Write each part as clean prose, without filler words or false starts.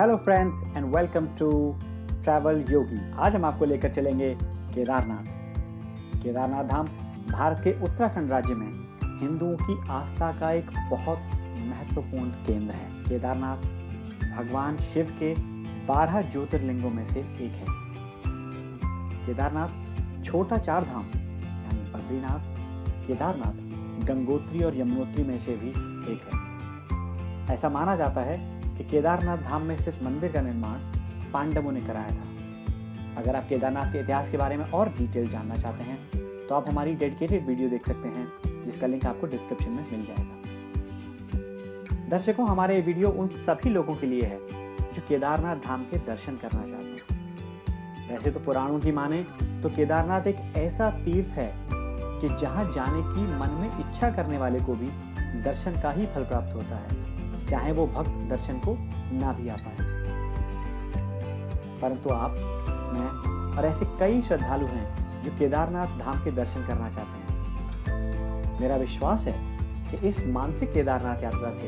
Hello friends and welcome to travel Yogi. आज हम आपको लेकर चलेंगे केदारनाथ। केदारनाथ धाम भारत के उत्तराखंड राज्य में हिंदुओं की आस्था का एक बहुत महत्वपूर्ण केंद्र है। केदारनाथ भगवान शिव के 12 ज्योतिर्लिंगों में से एक है। केदारनाथ छोटा चार धाम यानी बद्रीनाथ, केदारनाथ, गंगोत्री और यमुनोत्री में से भी एक है। ऐसा माना जाता है कि केदारनाथ धाम में स्थित मंदिर का निर्माण पांडवों ने कराया था। अगर आप केदारनाथ के इतिहास के बारे में और डिटेल जानना चाहते हैं तो आप हमारी डेडिकेटेड वीडियो देख सकते हैं, जिसका लिंक आपको डिस्क्रिप्शन में मिल जाएगा। दर्शकों, हमारे ये वीडियो उन सभी लोगों के लिए है जो केदारनाथ धाम के दर्शन करना चाहते हैं। वैसे तो पुराणों की माने तो केदारनाथ एक ऐसा तीर्थ है कि जहां जाने की मन में इच्छा करने वाले को भी दर्शन का ही फल प्राप्त होता है, चाहे वो भक्त दर्शन को ना भी आ पाए। परंतु आप, मैं और ऐसे कई श्रद्धालु हैं जो केदारनाथ धाम के दर्शन करना चाहते हैं। मेरा विश्वास है कि इस मानसिक केदारनाथ यात्रा से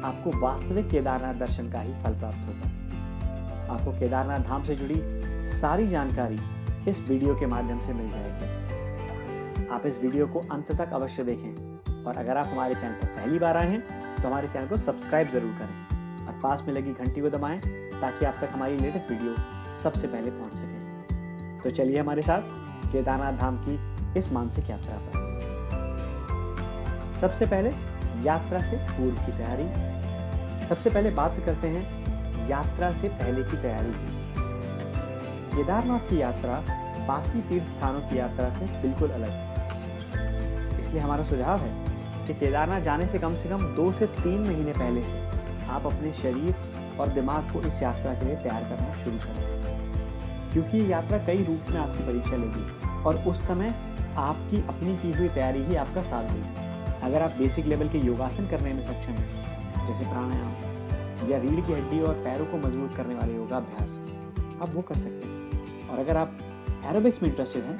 आपको वास्तविक केदारनाथ दर्शन का ही फल प्राप्त होगा। आपको केदारनाथ धाम से जुड़ी सारी जानकारी इस वीडियो के माध्यम से मिल जाएगी। आप इस वीडियो को अंत तक अवश्य देखें और अगर आप हमारे चैनल पर पहली बार आए हैं तो हमारे चैनल को सब्सक्राइब जरूर करें और पास में लगी घंटी को दबाएं ताकि आप तक हमारी लेटेस्ट वीडियो सबसे पहले पहुंच सके। तो चलिए हमारे साथ केदारनाथ धाम की इस मानसिक यात्रा पर। सबसे पहले यात्रा से पूर्व की तैयारी। सबसे पहले बात करते हैं यात्रा से पहले की तैयारी की। केदारनाथ की यात्रा बाकी तीर्थ स्थानों की यात्रा से बिल्कुल अलग है। इसलिए हमारा सुझाव है कि केदारनाथ जाने से कम 2 से 3 महीने पहले से आप अपने शरीर और दिमाग को इस यात्रा के लिए तैयार करना शुरू करें, क्योंकि ये यात्रा कई रूप में आपकी परीक्षा लेगी और उस समय आपकी अपनी की हुई तैयारी ही आपका साथ देगी। अगर आप बेसिक लेवल के योगासन करने में सक्षम हैं, जैसे प्राणायाम या रीढ़ की हड्डी और पैरों को मजबूत करने वाले योगाभ्यास, आप वो कर सकते हैं। और अगर आप एरोबिक्स में इंटरेस्टेड हैं,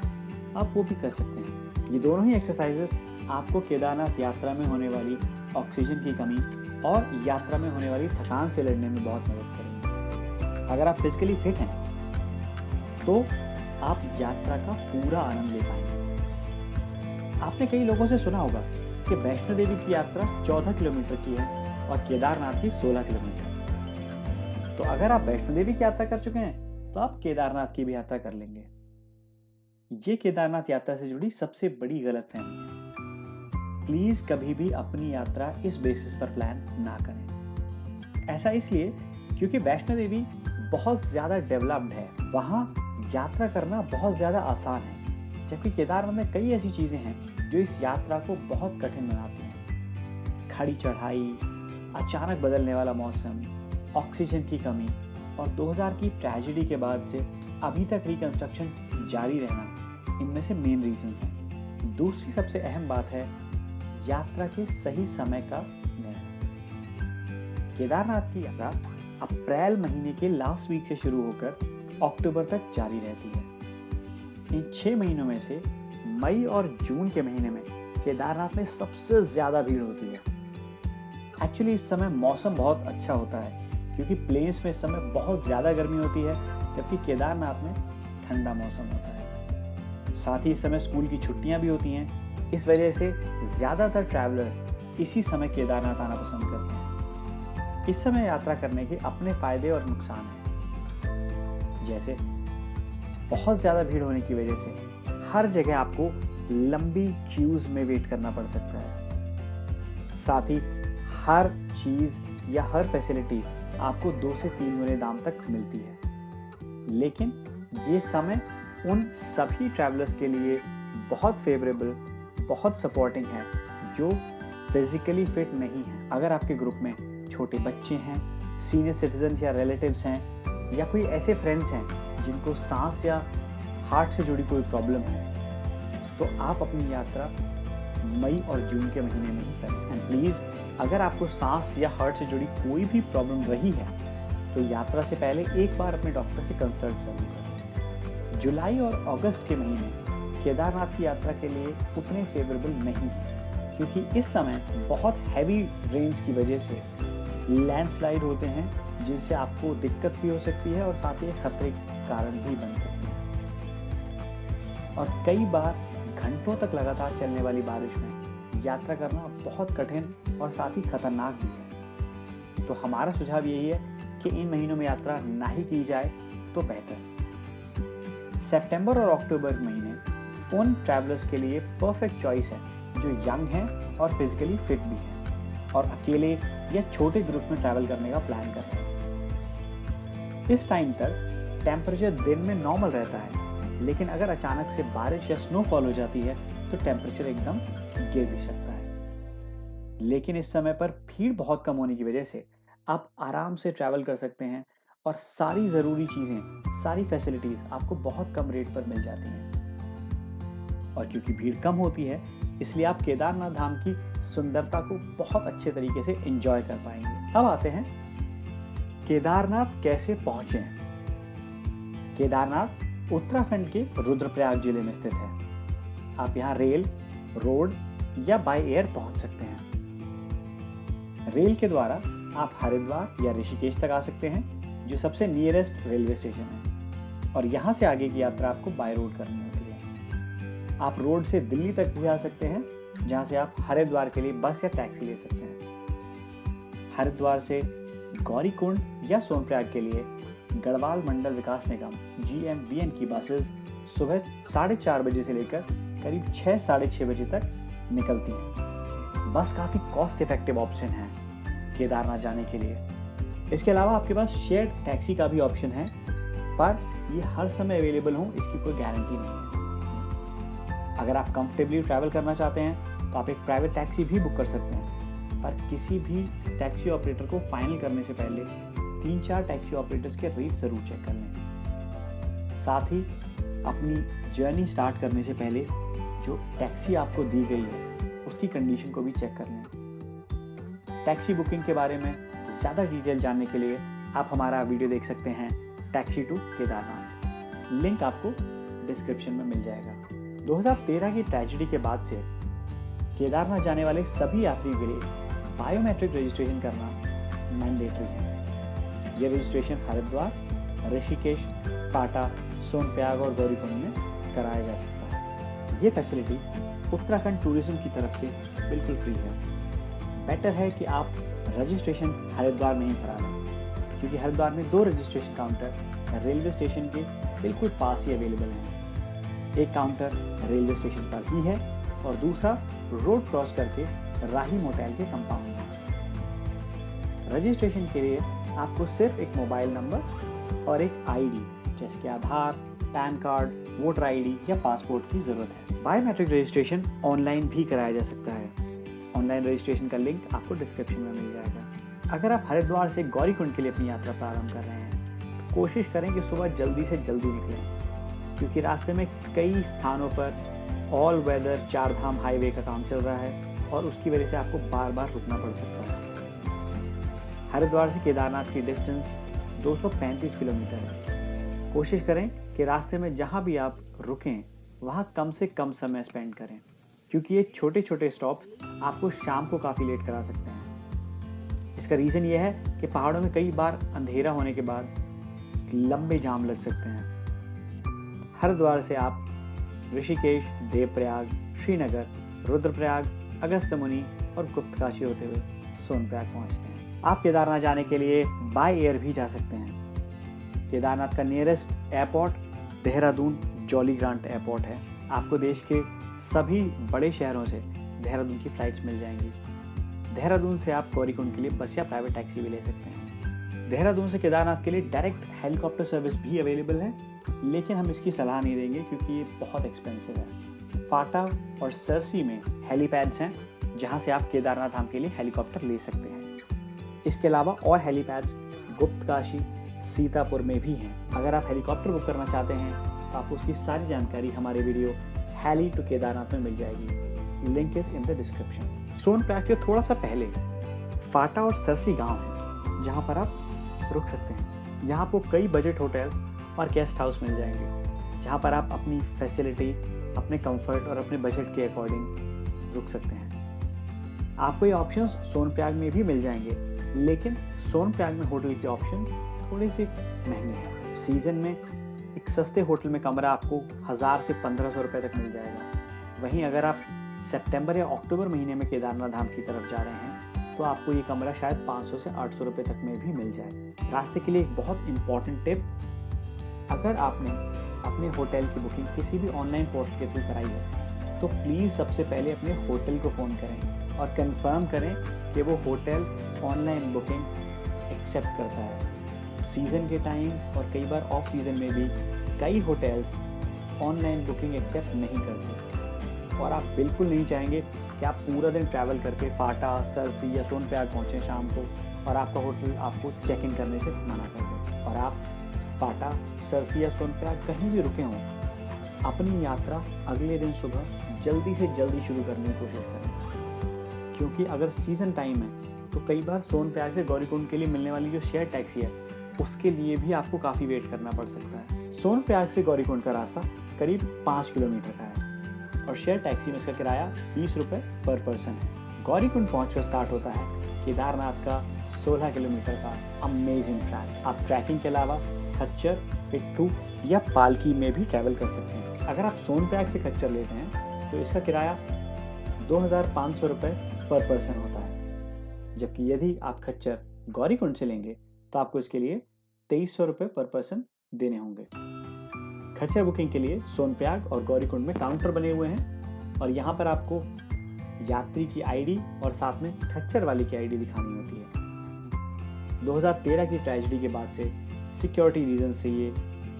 आप वो भी कर सकते हैं। ये दोनों ही एक्सरसाइजेस आपको केदारनाथ यात्रा में होने वाली ऑक्सीजन की कमी और यात्रा में होने वाली थकान से लड़ने में बहुत मदद करेंगे। अगर आप फिजिकली फिट हैं तो आप यात्रा का पूरा आनंद ले पाएंगे। आपने कई लोगों से सुना होगा कि वैष्णो देवी की यात्रा 14 किलोमीटर की है और केदारनाथ की 16 किलोमीटर। तो अगर आप वैष्णो देवी की यात्रा कर चुके हैं तो आप केदारनाथ की भी यात्रा कर लेंगे। ये केदारनाथ यात्रा से जुड़ी सबसे बड़ी गलतफहमी है। प्लीज कभी भी अपनी यात्रा इस बेसिस पर प्लान ना करें। ऐसा इसलिए क्योंकि वैष्णो देवी बहुत ज्यादा डेवलप्ड है, वहां यात्रा करना बहुत ज्यादा आसान है, जबकि केदारनाथ में कई ऐसी चीजें हैं जो इस यात्रा को बहुत कठिन बनाती हैं। खड़ी चढ़ाई, अचानक बदलने वाला मौसम, ऑक्सीजन की कमी और 2000 की ट्रेजेडी के बाद से अभी तक रिकंस्ट्रक्शन जारी रहना, इनमें से मेन रीजंस हैं। दूसरी सबसे अहम बात है यात्रा के सही समय का निर्णय। केदारनाथ की यात्रा अप्रैल महीने के लास्ट वीक से शुरू होकर अक्टूबर तक जारी रहती है। इन 6 महीनों में से मई और जून के महीने में केदारनाथ में सबसे ज्यादा भीड़ होती है। एक्चुअली इस समय मौसम बहुत अच्छा होता है क्योंकि प्लेन्स में इस समय बहुत ज्यादा गर्मी होती है, जबकि केदारनाथ में ठंडा मौसम होता है। साथ ही इस समय स्कूल की छुट्टियां भी होती हैं। इस वजह से ज्यादातर ट्रैवलर्स इसी समय केदारनाथ आना पसंद करते हैं। इस समय यात्रा करने के अपने फायदे और नुकसान हैं। जैसे बहुत ज्यादा भीड़ होने की वजह से हर जगह आपको लंबी क्यूज में वेट करना पड़ सकता है। साथ ही हर चीज या हर फैसिलिटी आपको 2 से 3 गुने दाम तक मिलती है। लेकिन ये समय उन सभी ट्रैवलर्स के लिए बहुत फेवरेबल, बहुत सपोर्टिंग है जो फिजिकली फिट नहीं है। अगर आपके ग्रुप में छोटे बच्चे हैं, सीनियर सिटीजन या रिलेटिव्स हैं या कोई ऐसे फ्रेंड्स हैं जिनको सांस या हार्ट से जुड़ी कोई प्रॉब्लम है, तो आप अपनी यात्रा मई और जून के महीने में ही करें। एंड प्लीज, अगर आपको सांस या हार्ट से जुड़ी कोई भी प्रॉब्लम रही है तो यात्रा से पहले एक बार अपने डॉक्टर से कंसल्ट जरूर करें। जुलाई और अगस्त के महीने केदारनाथ की यात्रा के लिए उतने फेवरेबल नहीं है, क्योंकि इस समय बहुत हैवी रेन्स की वजह से लैंडस्लाइड होते हैं जिनसे आपको दिक्कत भी हो सकती है और साथ ही खतरे के कारण भी बन सकती है। और कई बार घंटों तक लगातार चलने वाली बारिश में यात्रा करना बहुत कठिन और साथ ही खतरनाक भी है। तो हमारा सुझाव यही है कि इन महीनों में यात्रा ना ही की जाए तो बेहतर। सितंबर और अक्टूबर महीने उन ट्रैवलर्स के लिए परफेक्ट चॉइस है जो यंग हैं और फिजिकली फिट भी हैं और अकेले या छोटे ग्रुप में ट्रैवल करने का प्लान कर रहे हैं। इस टाइम तक टेम्परेचर दिन में नॉर्मल रहता है, लेकिन अगर अचानक से बारिश या स्नोफॉल हो जाती है तो टेम्परेचर एकदम गिर भी सकता है। लेकिन इस समय पर भीड़ बहुत कम होने की वजह से आप आराम से ट्रैवल कर सकते हैं और सारी ज़रूरी चीज़ें, सारी फैसिलिटीज़ आपको बहुत कम रेट पर मिल जाती हैं। और क्योंकि भीड़ कम होती है, इसलिए आप केदारनाथ धाम की सुंदरता को बहुत अच्छे तरीके से एंजॉय कर पाएंगे। अब आते हैं केदारनाथ कैसे पहुंचे। केदारनाथ उत्तराखंड के रुद्रप्रयाग जिले में स्थित है। आप यहाँ रेल, रोड या बाय एयर पहुंच सकते हैं। रेल के द्वारा आप हरिद्वार या ऋषिकेश तक आ सकते हैं, जो सबसे नियरेस्ट रेलवे स्टेशन है, और यहाँ से आगे की यात्रा आपको बाय रोड करनी होती है। आप रोड से दिल्ली तक भी आ सकते हैं, जहाँ से आप हरिद्वार के लिए बस या टैक्सी ले सकते हैं। हरिद्वार से गौरीकुंड या सोनप्रयाग के लिए गढ़वाल मंडल विकास निगम GMBN की बसेस सुबह 4:30 बजे से लेकर करीब 6-6:30 बजे तक निकलती हैं। बस काफ़ी कॉस्ट इफेक्टिव ऑप्शन है केदारनाथ जाने के लिए। इसके अलावा आपके पास शेयर्ड टैक्सी का भी ऑप्शन है, पर ये हर समय अवेलेबल हो इसकी कोई गारंटी नहीं है। अगर आप कंफर्टेबली ट्रैवल करना चाहते हैं तो आप एक प्राइवेट टैक्सी भी बुक कर सकते हैं, पर किसी भी टैक्सी ऑपरेटर को फाइनल करने से पहले 3-4 टैक्सी ऑपरेटर्स के रेट ज़रूर चेक कर लें। साथ ही अपनी जर्नी स्टार्ट करने से पहले जो टैक्सी आपको दी गई है उसकी कंडीशन को भी चेक कर लें। टैक्सी बुकिंग के बारे में ज़्यादा डिटेल जानने के लिए आप हमारा वीडियो देख सकते हैं टैक्सी टू केदारनाथ। लिंक आपको डिस्क्रिप्शन में मिल जाएगा। 2013 की ट्रेजेडी के बाद से केदारनाथ जाने वाले सभी यात्रियों के लिए बायोमेट्रिक रजिस्ट्रेशन करना मैंडेटरी है। यह रजिस्ट्रेशन हरिद्वार, ऋषिकेश, पाटा, सोनप्रयाग और गौरीकुंड में कराया जा सकता है। ये फैसिलिटी उत्तराखंड टूरिज्म की तरफ से बिल्कुल फ्री है। बेटर है कि आप रजिस्ट्रेशन हरिद्वार में ही करा लें, क्योंकि हरिद्वार में 2 रजिस्ट्रेशन काउंटर रेलवे स्टेशन के बिल्कुल पास ही अवेलेबल हैं। एक काउंटर रेलवे स्टेशन पर ही है और दूसरा रोड क्रॉस करके राही मोटेल के कंपाउंड में। रजिस्ट्रेशन के लिए आपको सिर्फ एक मोबाइल नंबर और एक आईडी जैसे कि आधार, पैन कार्ड, वोटर आईडी या पासपोर्ट की जरूरत है। बायोमेट्रिक रजिस्ट्रेशन ऑनलाइन भी कराया जा सकता है। ऑनलाइन रजिस्ट्रेशन का लिंक आपको डिस्क्रिप्शन में मिल जाएगा। अगर आप हरिद्वार से गौरीकुंड के लिए अपनी यात्रा प्रारंभ कर रहे हैं तो कोशिश करें कि सुबह जल्दी से जल्दी निकलें, क्योंकि रास्ते में कई स्थानों पर ऑल वेदर 4 धाम हाईवे का काम चल रहा है और उसकी वजह से आपको बार बार रुकना पड़ सकता है। हरिद्वार से केदारनाथ की डिस्टेंस 235 किलोमीटर है। कोशिश करें कि रास्ते में जहाँ भी आप रुकें वहाँ कम से कम समय स्पेंड करें, क्योंकि ये छोटे छोटे स्टॉप आपको शाम को काफ़ी लेट करा सकते हैं। इसका रीज़न ये है कि पहाड़ों में कई बार अंधेरा होने के बाद लंबे जाम लग सकते हैं। हरिद्वार से आप ऋषिकेश, देवप्रयाग, श्रीनगर, रुद्रप्रयाग, अगस्त्यमुनि और गुप्तकाशी होते हुए सोनप्रयाग पहुँचते हैं। आप केदारनाथ जाने के लिए बाय एयर भी जा सकते हैं। केदारनाथ का nearest airport Dehradun jolly grant airport है। आपको देश के सभी बड़े शहरों से देहरादून की फ्लाइट्स मिल जाएंगी। देहरादून से आप गौरीकुंड के लिए बस या प्राइवेट टैक्सी भी ले सकते हैं। देहरादून से केदारनाथ के लिए डायरेक्ट हेलीकॉप्टर सर्विस भी अवेलेबल है, लेकिन हम इसकी सलाह नहीं देंगे क्योंकि ये बहुत एक्सपेंसिव है। पाटा और सरसी में हेलीपैड्स हैं, जहाँ से आप केदारनाथ धाम के लिए हेलीकॉप्टर ले सकते हैं। इसके अलावा और हेलीपैड्स गुप्तकाशी, सीतापुर में भी हैं। अगर आप हेलीकॉप्टर बुक करना चाहते हैं तो आपको उसकी सारी जानकारी हमारे वीडियो हेली टू केदारनाथ में मिल जाएगी। Link is in the description. Sonprayag के थोड़ा सा पहले फाटा और सरसी गांव है, जहां पर आप रुक सकते हैं। यहाँ आपको कई बजट होटल और गेस्ट हाउस मिल जाएंगे, जहाँ पर आप अपनी फैसिलिटी, अपने कंफर्ट और अपने बजट के अकॉर्डिंग रुक सकते हैं। आपको ये ऑप्शंस सोनप्रयाग में भी मिल जाएंगे, लेकिन सोनप्रयाग में होटल के ऑप्शन थोड़े से महंगे हैं। सीजन में एक सस्ते होटल में कमरा आपको 1000 से 1500 रुपये तक मिल जाएगा। वहीं अगर आप सितंबर या अक्टूबर महीने में केदारनाथ धाम की तरफ जा रहे हैं तो आपको ये कमरा शायद 500 से 800 रुपये तक में भी मिल जाए। रास्ते के लिए एक बहुत इंपॉर्टेंट टिप, अगर आपने अपने होटल की बुकिंग किसी भी ऑनलाइन पोर्टल के थ्रू कराई है तो प्लीज़ सबसे पहले अपने होटल को फ़ोन करें और कंफर्म करें कि वो होटल ऑनलाइन बुकिंग एक्सेप्ट करता है। सीज़न के टाइम और कई बार ऑफ सीज़न में भी कई होटल्स ऑनलाइन बुकिंग एक्सेप्ट नहीं करते और आप बिल्कुल नहीं चाहेंगे कि आप पूरा दिन ट्रैवल करके फाटा, सरसी या सोनप्रयाग पहुँचें शाम को और आपका होटल आपको चेक इन करने से मना कर दे और आप फाटा, सरसी या सोनप्रयाग कहीं भी रुके हों, अपनी यात्रा अगले दिन सुबह जल्दी से जल्दी शुरू करने की कोशिश करें। क्योंकि अगर सीज़न टाइम है तो कई बार सोनप्रयाग से गौरीकुंड के लिए मिलने वाली जो शेयर टैक्सी है उसके लिए भी आपको काफ़ी वेट करना पड़ सकता है। सोनप्रयाग से गौरीकुंड का रास्ता करीब 5 किलोमीटर का है और शेयर टैक्सी में इसका किराया 20 रुपये पर पर्सन है। गौरीकुंड पहुँचकर स्टार्ट होता है केदारनाथ का 16 किलोमीटर का अमेजिंग ट्रैक। आप ट्रैकिंग के अलावा खच्चर, पिट्ठू या पालकी में भी ट्रैवल कर सकते हैं। अगर आप सोनप्रयाग से खच्चर लेते हैं तो इसका किराया 2500 रुपये पर पर्सन होता है, जबकि यदि आप खच्चर गौरीकुंड से लेंगे तो आपको इसके लिए 2300 रुपये पर पर्सन देने होंगे। खच्चर बुकिंग के लिए सोनप्रयाग और गौरीकुंड में काउंटर बने हुए हैं और यहाँ पर आपको यात्री की आईडी और साथ में खच्चर वाले की आईडी दिखानी होती है। 2013 की ट्रेजेडी के बाद से सिक्योरिटी रीजन से ये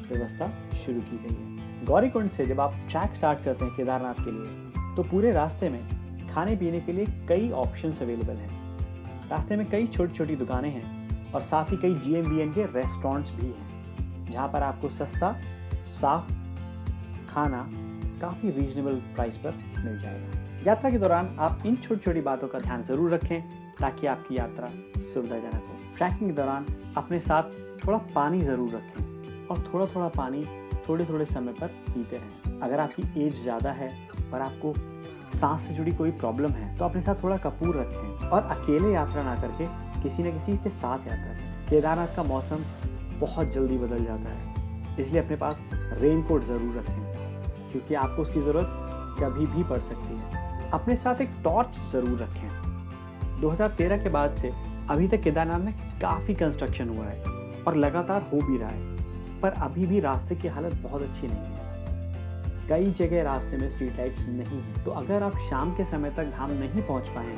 व्यवस्था शुरू की गई है। गौरीकुंड से जब आप ट्रैक स्टार्ट करते हैं केदारनाथ के लिए तो पूरे रास्ते में खाने पीने के लिए कई ऑप्शंस अवेलेबल हैं। रास्ते में कई छोटी छोटी दुकानें हैं और साथ ही कई GMBN के रेस्टोरेंट्स भी हैं जहाँ पर आपको सस्ता साफ खाना काफ़ी रीजनेबल प्राइस पर मिल जाएगा। यात्रा के दौरान आप इन छोटी छोटी बातों का ध्यान ज़रूर रखें ताकि आपकी यात्रा सुविधाजनक हो। ट्रैकिंग के दौरान अपने साथ थोड़ा पानी ज़रूर रखें और थोड़ा थोड़ा पानी थोड़े थोड़े समय पर पीते रहें। अगर आपकी एज ज़्यादा है और आपको सांस से जुड़ी कोई प्रॉब्लम है तो अपने साथ थोड़ा कपूर रखें और अकेले यात्रा ना करके किसी न किसी के साथ यात्रा करें। केदारनाथ का मौसम बहुत जल्दी बदल जाता है, इसलिए अपने पास रेनकोट ज़रूर रखें क्योंकि आपको उसकी ज़रूरत कभी भी पड़ सकती है। अपने साथ एक टॉर्च ज़रूर रखें। 2013 के बाद से अभी तक केदारनाथ में काफ़ी कंस्ट्रक्शन हुआ है और लगातार हो भी रहा है, पर अभी भी रास्ते की हालत बहुत अच्छी नहीं है। कई जगह रास्ते में स्ट्रीट लाइट्स नहीं है, तो अगर आप शाम के समय तक धाम नहीं पहुंच पाए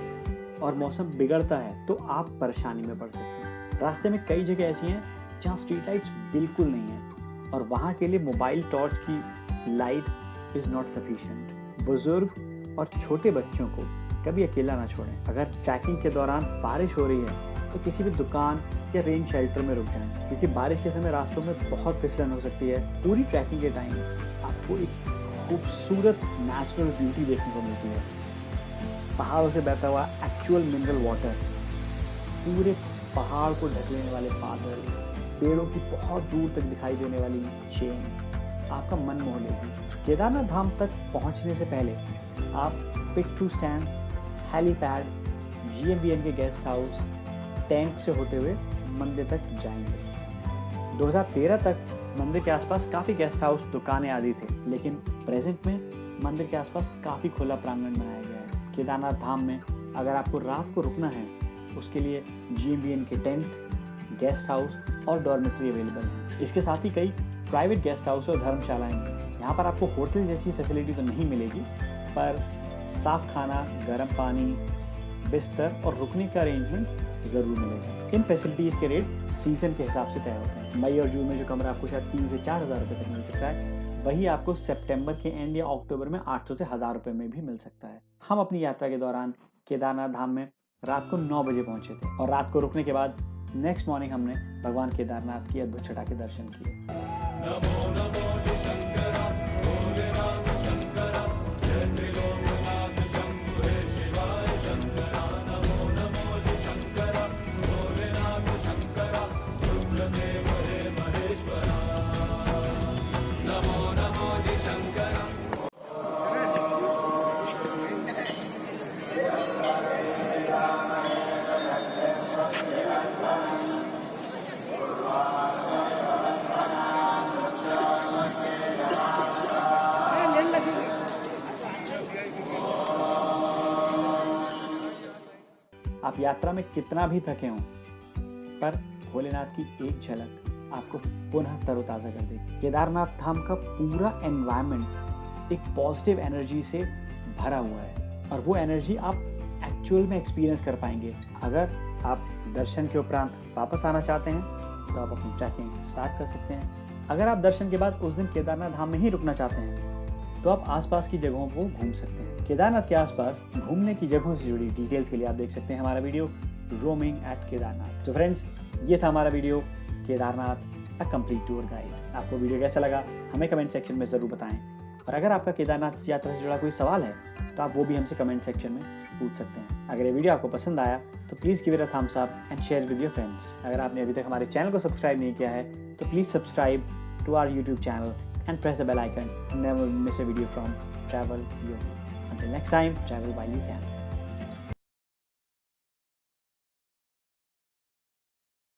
और मौसम बिगड़ता है तो आप परेशानी में पड़ सकते हैं। रास्ते में कई जगह ऐसी हैं जहां स्ट्रीट लाइट्स बिल्कुल नहीं है और वहां के लिए मोबाइल टॉर्च की लाइट इज़ नॉट सफिशिएंट। बुजुर्ग और छोटे बच्चों को कभी अकेला ना छोड़ें। अगर ट्रैकिंग के दौरान बारिश हो रही है तो किसी भी दुकान या रेन शेल्टर में रुक जाएं क्योंकि बारिश के समय रास्तों में बहुत फिसलन हो सकती है। पूरी ट्रैकिंग के टाइम आपको एक खूबसूरत नेचुरल ब्यूटी देखने को मिलती है। पहाड़ों से बहता हुआ एक्चुअल मिनरल वाटर, पूरे पहाड़ को ढक लेने वाले बादल, पेड़ों की बहुत दूर तक दिखाई देने वाली चेन आपका मन मोह लेगी। केदारनाथ धाम तक पहुंचने से पहले आप पिट्ठू स्टैंड, हेलीपैड, GMBN के गेस्ट हाउस, टेंट से होते हुए मंदिर तक जाएंगे। 2013 तक मंदिर के आसपास काफ़ी गेस्ट हाउस, दुकानें आदि थे, लेकिन प्रेजेंट में मंदिर के आसपास काफ़ी खुला प्रांगण बनाया गया है। केदारनाथ धाम में अगर आपको रात को रुकना है उसके लिए GMBN के टेंट, गेस्ट हाउस और डॉर्मेट्री अवेलेबल हैं। इसके साथ ही कई प्राइवेट गेस्ट हाउस और धर्मशालाएं हैं। यहाँ पर आपको होटल जैसी फैसिलिटी तो नहीं मिलेगी, पर साफ खाना, गर्म पानी, बिस्तर और रुकने का अरेंजमेंट ज़रूर मिलेगा। इन फैसिलिटीज़ के रेट सीज़न के हिसाब से तय होते हैं। मई और जून में जो कमरा आपको शायद 3 से 4 हज़ार रुपये तक मिल सकता है, वही आपको सितंबर के एंड या अक्टूबर में 800 से 1000 रुपये में भी मिल सकता है। हम अपनी यात्रा के दौरान केदारनाथ धाम में रात को 9 बजे पहुंचे थे और रात को रुकने के बाद नेक्स्ट मॉर्निंग हमने भगवान केदारनाथ की अद्भुत छटा के दर्शन किए। नमो नमो शंकरा, भोलेनाथ शंकरा, जय त्रिलोकनाथ शंभुरे शिवाय शंकरा। नमो नमो शंकरा, भोलेनाथ शंकरा, रुद्रदेव हे महेश्वरा। नमो नमो शंकरा। आप यात्रा में कितना भी थके हों, पर भोलेनाथ की एक झलक आपको पुनः तरोताज़ा कर देगी। केदारनाथ धाम का पूरा एनवायरनमेंट एक पॉजिटिव एनर्जी से भरा हुआ है और वो एनर्जी आप एक्चुअल में एक्सपीरियंस कर पाएंगे। अगर आप दर्शन के उपरांत वापस आना चाहते हैं तो आप अपनी ट्रैकिंग स्टार्ट कर सकते हैं। अगर आप दर्शन के बाद उस दिन केदारनाथ धाम में ही रुकना चाहते हैं तो आप आसपास की जगहों को घूम सकते हैं। केदारनाथ के आसपास घूमने की जगहों से जुड़ी डिटेल्स के लिए आप देख सकते हैं हमारा वीडियो रोमिंग एट केदारनाथ। तो फ्रेंड्स, ये था हमारा video Kedarnath a complete tour guide. आपको वीडियो कैसा लगा हमें कमेंट सेक्शन में ज़रूर बताएं और अगर आपका केदारनाथ यात्रा से जुड़ा कोई सवाल है तो आप वो भी हमसे कमेंट सेक्शन में पूछ सकते हैं। अगर ये वीडियो आपको पसंद आया तो please give it a thumbs up and share with your friends. अगर आपने अभी तक हमारे चैनल को सब्सक्राइब नहीं किया है तो please subscribe to our YouTube channel and press the bell icon. Never miss a video from Travel Yogi. Until next time, travel while you can.